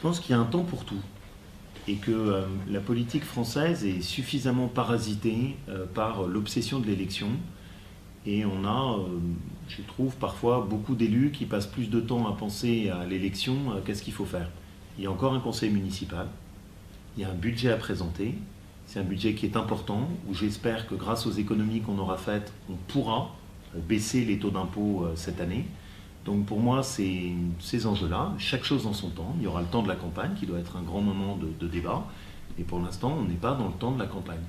pense qu'il y a un temps pour tout et que la politique française est suffisamment parasitée par l'obsession de l'élection. Et on a, je trouve, parfois beaucoup d'élus qui passent plus de temps à penser à l'élection qu'à ce qu'il faut faire. Il y a encore un conseil municipal, il y a un budget à présenter, c'est un budget qui est important, où j'espère que grâce aux économies qu'on aura faites, on pourra baisser les taux d'impôt cette année. Donc pour moi, c'est ces enjeux-là, chaque chose dans son temps. Il y aura le temps de la campagne, qui doit être un grand moment de débat. Et pour l'instant, on n'est pas dans le temps de la campagne.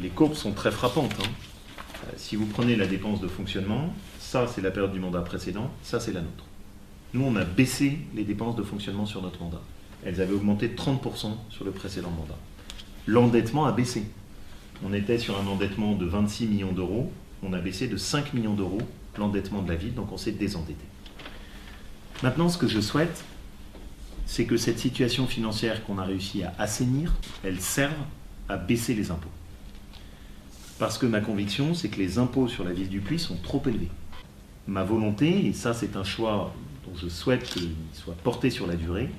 Les courbes sont très frappantes. Si vous prenez la dépense de fonctionnement, ça c'est la période du mandat précédent, ça c'est la nôtre. Nous, on a baissé les dépenses de fonctionnement sur notre mandat. Elles avaient augmenté de 30% sur le précédent mandat. L'endettement a baissé. On était sur un endettement de 26 millions d'euros. On a baissé de 5 millions d'euros l'endettement de la ville, donc on s'est désendetté. Maintenant, ce que je souhaite, c'est que cette situation financière qu'on a réussi à assainir, elle serve à baisser les impôts. Parce que ma conviction, c'est que les impôts sur la ville du Puy sont trop élevés. Ma volonté, et ça c'est un choix dont je souhaite qu'il soit porté sur la durée,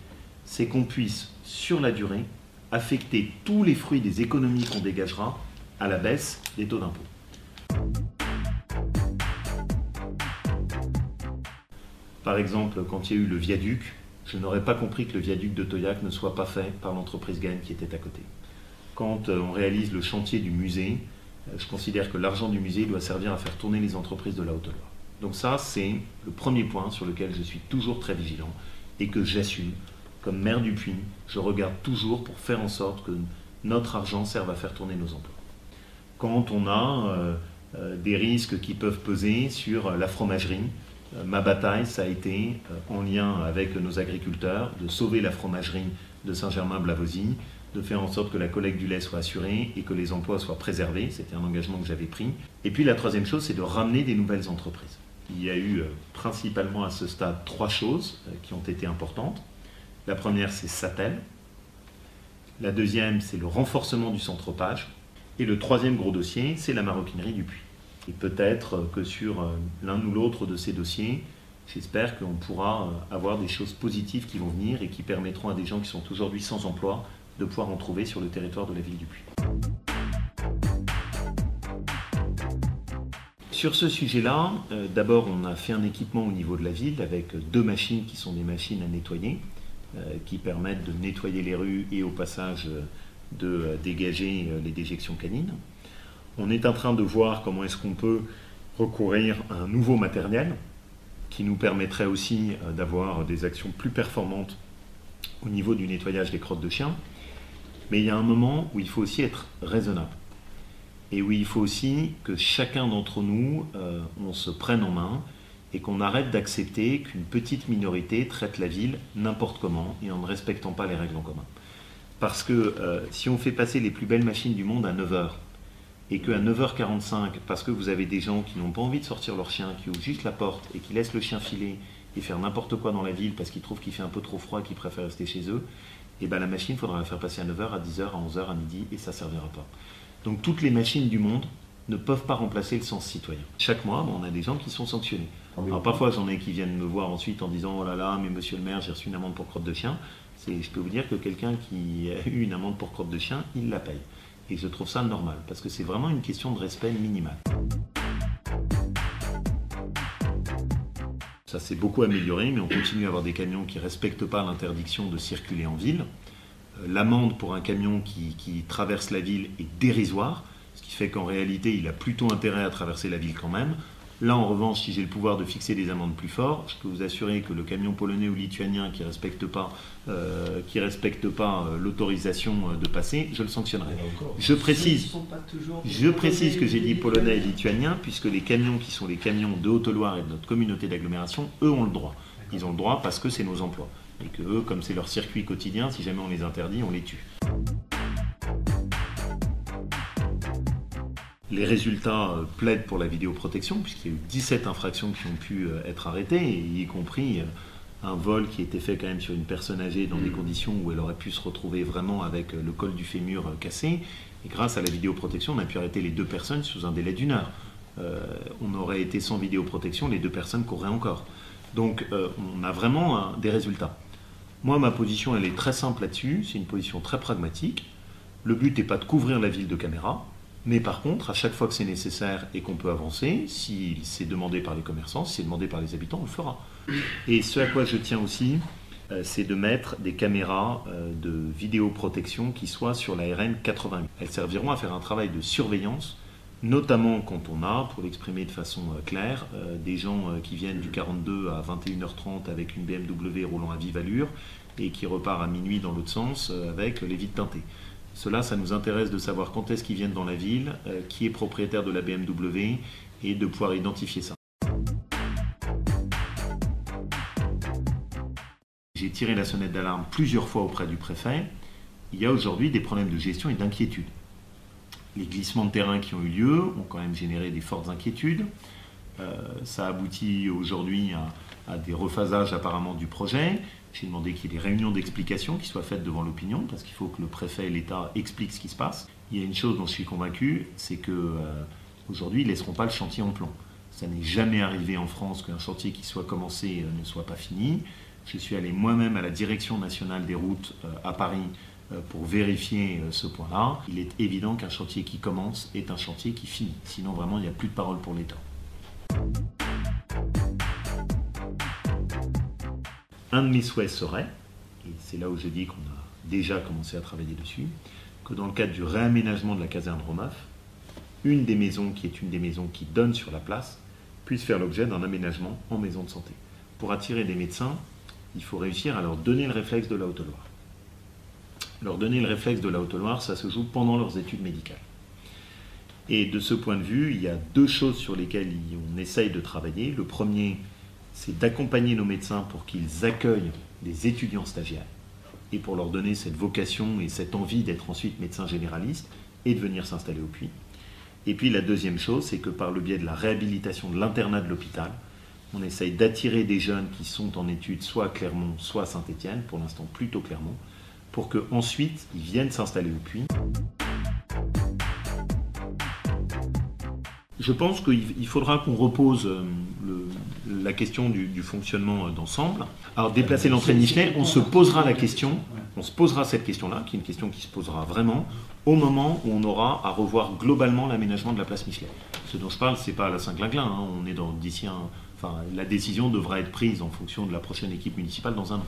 c'est qu'on puisse, sur la durée, affecter tous les fruits des économies qu'on dégagera à la baisse des taux d'impôt. Par exemple, quand il y a eu le viaduc, je n'aurais pas compris que le viaduc de Toyac ne soit pas fait par l'entreprise Gagne qui était à côté. Quand on réalise le chantier du musée, je considère que l'argent du musée doit servir à faire tourner les entreprises de la Haute-Loire. Donc ça, c'est le premier point sur lequel je suis toujours très vigilant et que j'assume. Comme maire du Puy, je regarde toujours pour faire en sorte que notre argent serve à faire tourner nos emplois. Quand on a des risques qui peuvent peser sur la fromagerie, ma bataille, ça a été, en lien avec nos agriculteurs, de sauver la fromagerie de Saint-Germain-Blavozy, de faire en sorte que la collecte du lait soit assurée et que les emplois soient préservés. C'était un engagement que j'avais pris. Et puis la troisième chose, c'est de ramener des nouvelles entreprises. Il y a eu principalement à ce stade 3 choses qui ont été importantes. La première, c'est Satel. La deuxième, c'est le renforcement du centre-page. Et le troisième gros dossier, c'est la maroquinerie du Puy. Et peut-être que sur l'un ou l'autre de ces dossiers, j'espère qu'on pourra avoir des choses positives qui vont venir et qui permettront à des gens qui sont aujourd'hui sans emploi de pouvoir en trouver sur le territoire de la ville du Puy. Sur ce sujet-là, d'abord on a fait un équipement au niveau de la ville avec 2 machines qui sont des machines à nettoyer, qui permettent de nettoyer les rues et au passage de dégager les déjections canines. On est en train de voir comment est-ce qu'on peut recourir à un nouveau matériel qui nous permettrait aussi d'avoir des actions plus performantes au niveau du nettoyage des crottes de chiens. Mais il y a un moment où il faut aussi être raisonnable. Et où il faut aussi que chacun d'entre nous, on se prenne en main et qu'on arrête d'accepter qu'une petite minorité traite la ville n'importe comment et en ne respectant pas les règles en commun. Parce que si on fait passer les plus belles machines du monde à 9h, et qu'à 9h45, parce que vous avez des gens qui n'ont pas envie de sortir leur chien, qui ouvrent juste la porte et qui laissent le chien filer et faire n'importe quoi dans la ville parce qu'ils trouvent qu'il fait un peu trop froid et qu'ils préfèrent rester chez eux, et bien la machine, il faudra la faire passer à 9h, à 10h, à 11h, à midi, et ça ne servira pas. Donc toutes les machines du monde ne peuvent pas remplacer le sens citoyen. Chaque mois, on a des gens qui sont sanctionnés. Alors parfois, j'en ai qui viennent me voir ensuite en disant « Oh là là, mais monsieur le maire, j'ai reçu une amende pour crotte de chien ». Je peux vous dire que quelqu'un qui a eu une amende pour crotte de chien, il la paye. Et je trouve ça normal, parce que c'est vraiment une question de respect minimal. Ça s'est beaucoup amélioré, mais on continue à avoir des camions qui ne respectent pas l'interdiction de circuler en ville. L'amende pour un camion qui traverse la ville est dérisoire, ce qui fait qu'en réalité, il a plutôt intérêt à traverser la ville quand même. Là, en revanche, si j'ai le pouvoir de fixer des amendes plus fortes, je peux vous assurer que le camion polonais ou lituanien qui ne respecte pas, l'autorisation de passer, je le sanctionnerai. Je précise que j'ai dit polonais et lituanien, puisque les camions qui sont les camions de Haute-Loire et de notre communauté d'agglomération, eux ont le droit. Ils ont le droit parce que c'est nos emplois. Et que eux, comme c'est leur circuit quotidien, si jamais on les interdit, on les tue. Les résultats plaident pour la vidéoprotection, puisqu'il y a eu 17 infractions qui ont pu être arrêtées, y compris un vol qui a été fait quand même sur une personne âgée dans des conditions où elle aurait pu se retrouver vraiment avec le col du fémur cassé. Et grâce à la vidéoprotection, on a pu arrêter les 2 personnes sous un délai d'1 heure. On aurait été sans vidéoprotection, les 2 personnes courraient encore. Donc on a vraiment des résultats. Moi, ma position, elle est très simple là-dessus, c'est une position très pragmatique. Le but n'est pas de couvrir la ville de caméras, mais par contre, à chaque fois que c'est nécessaire et qu'on peut avancer, si c'est demandé par les commerçants, si c'est demandé par les habitants, on le fera. Et ce à quoi je tiens aussi, c'est de mettre des caméras de vidéoprotection qui soient sur la RN 88. Elles serviront à faire un travail de surveillance, notamment quand on a, pour l'exprimer de façon claire, des gens qui viennent du 42 à 21h30 avec une BMW roulant à vive allure et qui repart à minuit dans l'autre sens avec les vitres teintées. Cela, ça nous intéresse de savoir quand est-ce qu'ils viennent dans la ville, qui est propriétaire de la BMW et de pouvoir identifier ça. J'ai tiré la sonnette d'alarme plusieurs fois auprès du préfet. Il y a aujourd'hui des problèmes de gestion et d'inquiétude. Les glissements de terrain qui ont eu lieu ont quand même généré des fortes inquiétudes. Ça aboutit aujourd'hui à des rephasages apparemment du projet. J'ai demandé qu'il y ait des réunions d'explication qui soient faites devant l'opinion, parce qu'il faut que le préfet et l'État expliquent ce qui se passe. Il y a une chose dont je suis convaincu, c'est qu'aujourd'hui, ils ne laisseront pas le chantier en plan. Ça n'est jamais arrivé en France qu'un chantier qui soit commencé ne soit pas fini. Je suis allé moi-même à la Direction nationale des routes à Paris pour vérifier ce point-là. Il est évident qu'un chantier qui commence est un chantier qui finit. Sinon, vraiment, il n'y a plus de parole pour l'État. Un de mes souhaits serait, et c'est là où je dis qu'on a déjà commencé à travailler dessus, que dans le cadre du réaménagement de la caserne Romaf, une des maisons qui est une des maisons qui donne sur la place puisse faire l'objet d'un aménagement en maison de santé. Pour attirer des médecins, il faut réussir à leur donner le réflexe de la Haute-Loire. Leur donner le réflexe de la Haute-Loire, ça se joue pendant leurs études médicales. Et de ce point de vue, il y a deux choses sur lesquelles on essaye de travailler. Le premier, c'est d'accompagner nos médecins pour qu'ils accueillent des étudiants stagiaires et pour leur donner cette vocation et cette envie d'être ensuite médecin généraliste et de venir s'installer au Puy. Et puis la deuxième chose, c'est que par le biais de la réhabilitation de l'internat de l'hôpital, on essaye d'attirer des jeunes qui sont en études soit à Clermont, soit à Saint-Étienne, pour l'instant plutôt Clermont, pour qu'ensuite ils viennent s'installer au Puy. Je pense qu'il faudra qu'on repose la question du fonctionnement d'ensemble. Alors déplacer l'entrée de Michelet, on se posera la question, on se posera cette question-là, qui est une question qui se posera vraiment au moment où on aura à revoir globalement l'aménagement de la place Michelet. Ce dont je parle, c'est pas à la Saint-Clinclin, hein, on est d'ici la décision devra être prise en fonction de la prochaine équipe municipale dans un an.